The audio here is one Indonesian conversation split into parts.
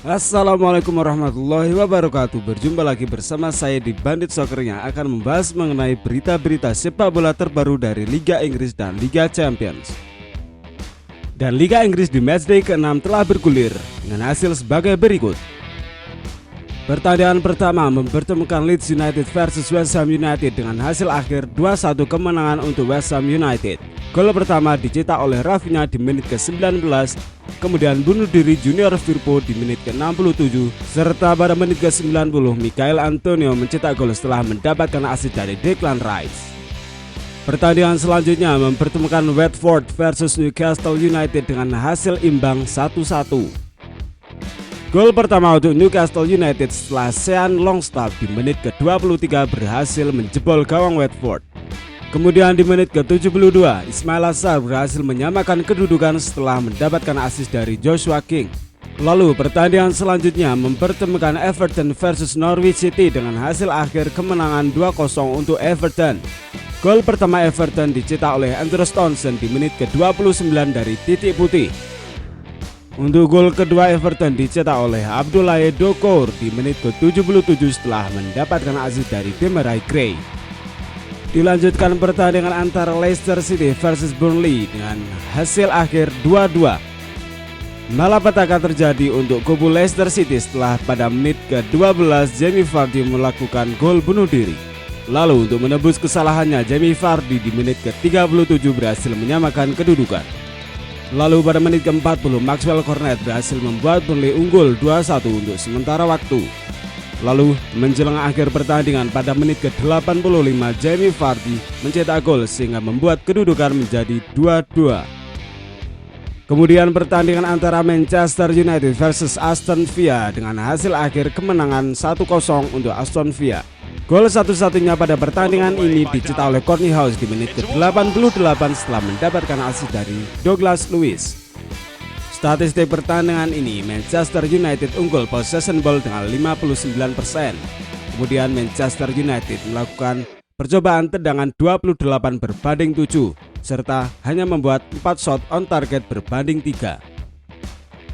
Assalamualaikum warahmatullahi wabarakatuh. Berjumpa lagi bersama saya di Bandit Soccer yang akan membahas mengenai berita-berita sepak bola terbaru dari Liga Inggris dan Liga Champions. Dan Liga Inggris di matchday ke-6 telah bergulir dengan hasil sebagai berikut. Pertandingan pertama mempertemukan Leeds United versus West Ham United dengan hasil akhir 2-1 kemenangan untuk West Ham United. Gol pertama dicetak oleh Rafinha di menit ke-19, kemudian bunuh diri Junior Firpo di menit ke-67, serta pada menit ke-90 Michail Antonio mencetak gol setelah mendapatkan assist dari Declan Rice. Pertandingan selanjutnya mempertemukan Watford versus Newcastle United dengan hasil imbang 1-1. Gol pertama untuk Newcastle United setelah Sean Longstaff di menit ke-23 berhasil menjebol gawang Watford. Kemudian di menit ke-72, Ismail Assar berhasil menyamakan kedudukan setelah mendapatkan assist dari Joshua King. Lalu pertandingan selanjutnya mempertemukan Everton versus Norwich City dengan hasil akhir kemenangan 2-0 untuk Everton. Gol pertama Everton dicetak oleh Andros Townsend di menit ke-29 dari titik putih. Untuk gol kedua Everton dicetak oleh Abdoulaye Doucoure di menit ke-77 setelah mendapatkan assist dari Demarai Gray. Dilanjutkan pertandingan antara Leicester City versus Burnley dengan hasil akhir 2-2. Malapetaka terjadi untuk kubu Leicester City setelah pada menit ke-12 Jamie Vardy melakukan gol bunuh diri. Lalu untuk menebus kesalahannya, Jamie Vardy di menit ke-37 berhasil menyamakan kedudukan. Lalu pada menit ke-40 Maxwell Cornet berhasil membuat Burnley unggul 2-1 untuk sementara waktu. Lalu menjelang akhir pertandingan pada menit ke-85 Jamie Vardy mencetak gol sehingga membuat kedudukan menjadi 2-2. Kemudian pertandingan antara Manchester United versus Aston Villa dengan hasil akhir kemenangan 1-0 untuk Aston Villa. Gol satu-satunya pada pertandingan ini dicetak oleh Courtney House di menit ke-88 setelah mendapatkan assist dari Douglas Luiz. Statistik pertandingan ini, Manchester United unggul possession ball dengan 59%. Kemudian Manchester United melakukan percobaan tendangan 28 berbanding 7, serta hanya membuat 4 shot on target berbanding 3.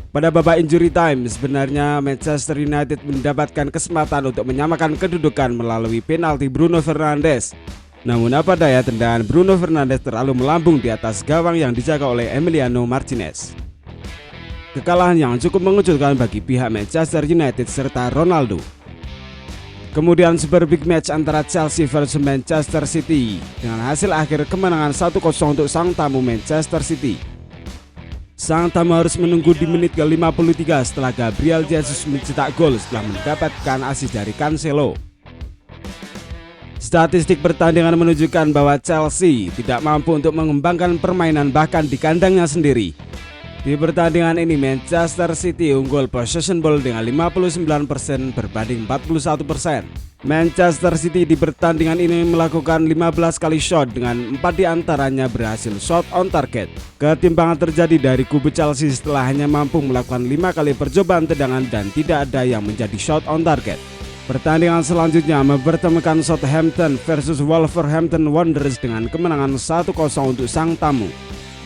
Pada babak injury time, sebenarnya Manchester United mendapatkan kesempatan untuk menyamakan kedudukan melalui penalti Bruno Fernandes. Namun apa daya, tendangan Bruno Fernandes terlalu melambung di atas gawang yang dijaga oleh Emiliano Martinez. Kekalahan yang cukup mengejutkan bagi pihak Manchester United serta Ronaldo. Kemudian super big match antara Chelsea versus Manchester City dengan hasil akhir kemenangan 1-0 untuk sang tamu Manchester City. Sang tamu harus menunggu di menit ke-53 setelah Gabriel Jesus mencetak gol setelah mendapatkan assist dari Cancelo. Statistik pertandingan menunjukkan bahwa Chelsea tidak mampu untuk mengembangkan permainan bahkan di kandangnya sendiri. Di pertandingan ini Manchester City unggul possession ball dengan 59% berbanding 41%. Manchester City di pertandingan ini melakukan 15 kali shot dengan 4 diantaranya berhasil shot on target. Ketimpangan terjadi dari kubu Chelsea setelah hanya mampu melakukan 5 kali percobaan tendangan dan tidak ada yang menjadi shot on target. Pertandingan selanjutnya mempertemukan Southampton versus Wolverhampton Wanderers dengan kemenangan 1-0 untuk sang tamu.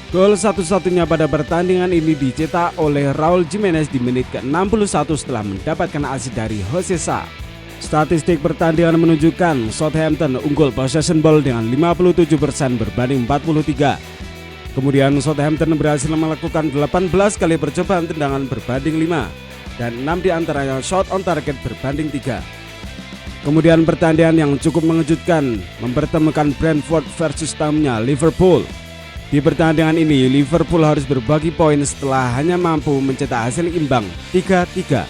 Gol satu-satunya pada pertandingan ini dicetak oleh Raul Jimenez di menit ke-61 setelah mendapatkan assist dari Jose Sa. Statistik pertandingan menunjukkan Southampton unggul possession ball dengan 57% berbanding 43. Kemudian Southampton berhasil melakukan 18 kali percobaan tendangan berbanding 5 dan 6 diantaranya shot on target berbanding 3. Kemudian pertandingan yang cukup mengejutkan mempertemukan Brentford versus tamunya Liverpool. Di pertandingan ini Liverpool harus berbagi poin setelah hanya mampu mencetak hasil imbang 3-3.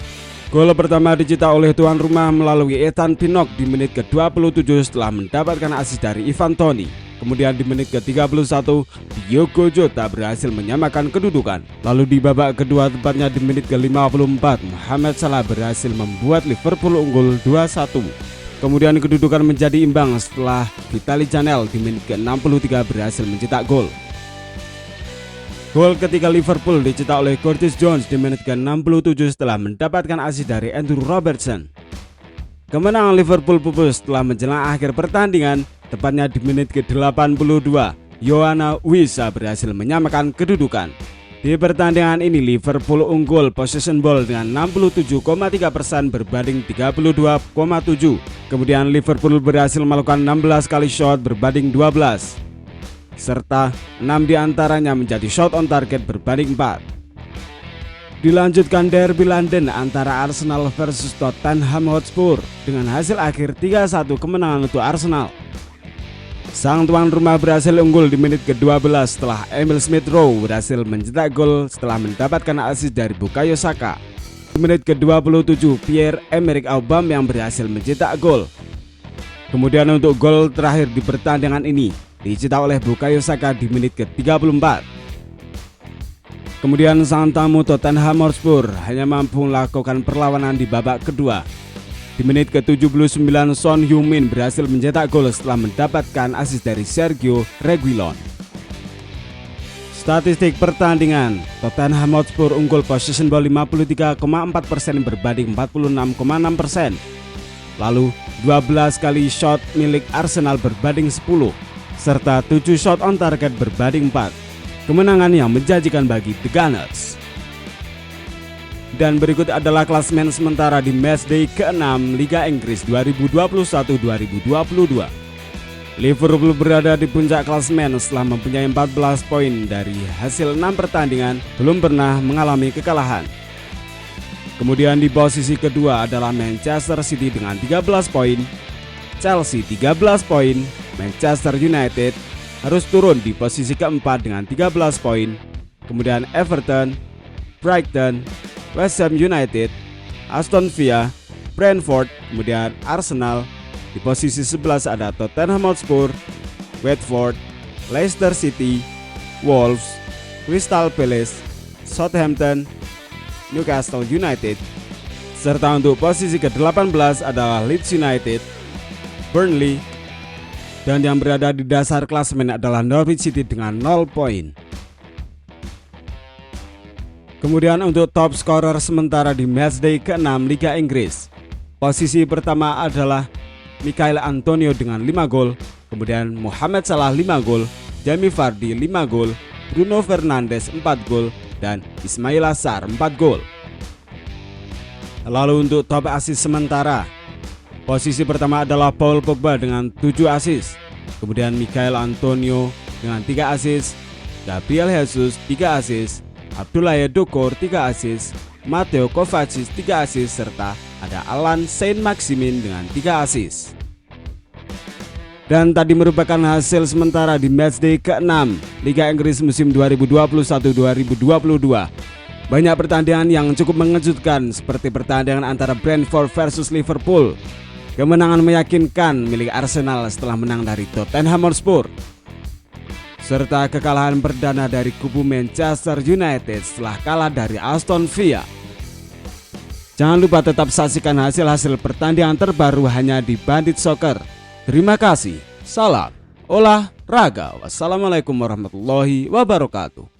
Gol pertama dicetak oleh tuan rumah melalui Ethan Pinnock di menit ke-27 setelah mendapatkan assist dari Ivan Toney. Kemudian di menit ke-31 Diogo Jota berhasil menyamakan kedudukan. Lalu di babak kedua tepatnya di menit ke-54 Mohamed Salah berhasil membuat Liverpool unggul 2-1. Kemudian kedudukan menjadi imbang setelah Vitaly Janel di menit ke-63 berhasil mencetak gol. Gol ketiga Liverpool dicetak oleh Curtis Jones di menit ke-67 setelah mendapatkan assist dari Andrew Robertson. Kemenangan Liverpool pupus setelah menjelang akhir pertandingan, tepatnya di menit ke-82. Yoana Wissa berhasil menyamakan kedudukan. Di pertandingan ini Liverpool unggul possession ball dengan 67,3% berbanding 32,7. Kemudian Liverpool berhasil melakukan 16 kali shot berbanding 12, serta 6 diantaranya menjadi shot on target berbanding 4. Dilanjutkan derby London antara Arsenal versus Tottenham Hotspur dengan hasil akhir 3-1 kemenangan untuk Arsenal. Sang tuan rumah berhasil unggul di menit ke-12 setelah Emil Smith Rowe berhasil mencetak gol setelah mendapatkan assist dari Bukayo Saka. Di menit ke-27 Pierre-Emerick Aubameyang berhasil mencetak gol. Kemudian untuk gol terakhir di pertandingan ini dicetak oleh Bukayo Saka di menit ke-34. Kemudian sang tamu Tottenham Hotspur hanya mampu melakukan perlawanan di babak kedua. Di menit ke-79 Son Heung-min berhasil mencetak gol setelah mendapatkan assist dari Sergio Reguilon. Statistik pertandingan, Tottenham Hotspur unggul possession ball 53,4% berbanding 46,6%. Lalu 12 kali shot milik Arsenal berbanding 10, serta 7 shot on target berbanding 4. Kemenangan yang menjanjikan bagi The Gunners. Dan berikut adalah klasemen sementara di matchday ke-6 Liga Inggris 2021-2022. Liverpool berada di puncak klasemen setelah mempunyai 14 poin dari hasil 6 pertandingan, belum pernah mengalami kekalahan. Kemudian di posisi kedua adalah Manchester City dengan 13 poin, Chelsea 13 poin, Manchester United harus turun di posisi keempat dengan 13 poin, kemudian Everton, Brighton, West Ham United, Aston Villa, Brentford, kemudian Arsenal. Di posisi 11 ada Tottenham Hotspur, Watford, Leicester City, Wolves, Crystal Palace, Southampton, Newcastle United. Serta untuk posisi ke-18 adalah Leeds United, Burnley, dan yang berada di dasar klasemen adalah Norwich City dengan 0 poin. Kemudian untuk top scorer sementara di matchday ke-6 Liga Inggris, posisi pertama adalah Michail Antonio dengan 5 gol, kemudian Mohamed Salah 5 gol, Jamie Vardy 5 gol, Bruno Fernandes 4 gol, dan Ismail Assar 4 gol. Lalu untuk top assist sementara, posisi pertama adalah Paul Pogba dengan 7 assist, kemudian Michail Antonio dengan 3 assist, Gabriel Jesus 3 assist, Abdoulaye Doucoure 3 assist, Mateo Kovacic 3 assist, serta ada Alan Saint-Maximin dengan 3 assist. Dan tadi merupakan hasil sementara di matchday ke-6 Liga Inggris musim 2021-2022. Banyak pertandingan yang cukup mengejutkan seperti pertandingan antara Brentford versus Liverpool. Kemenangan meyakinkan milik Arsenal setelah menang dari Tottenham Hotspur, serta kekalahan perdana dari kubu Manchester United setelah kalah dari Aston Villa. Jangan lupa tetap saksikan hasil-hasil pertandingan terbaru hanya di Bandit Soccer. Terima kasih. Salam olahraga. Wassalamualaikum warahmatullahi wabarakatuh.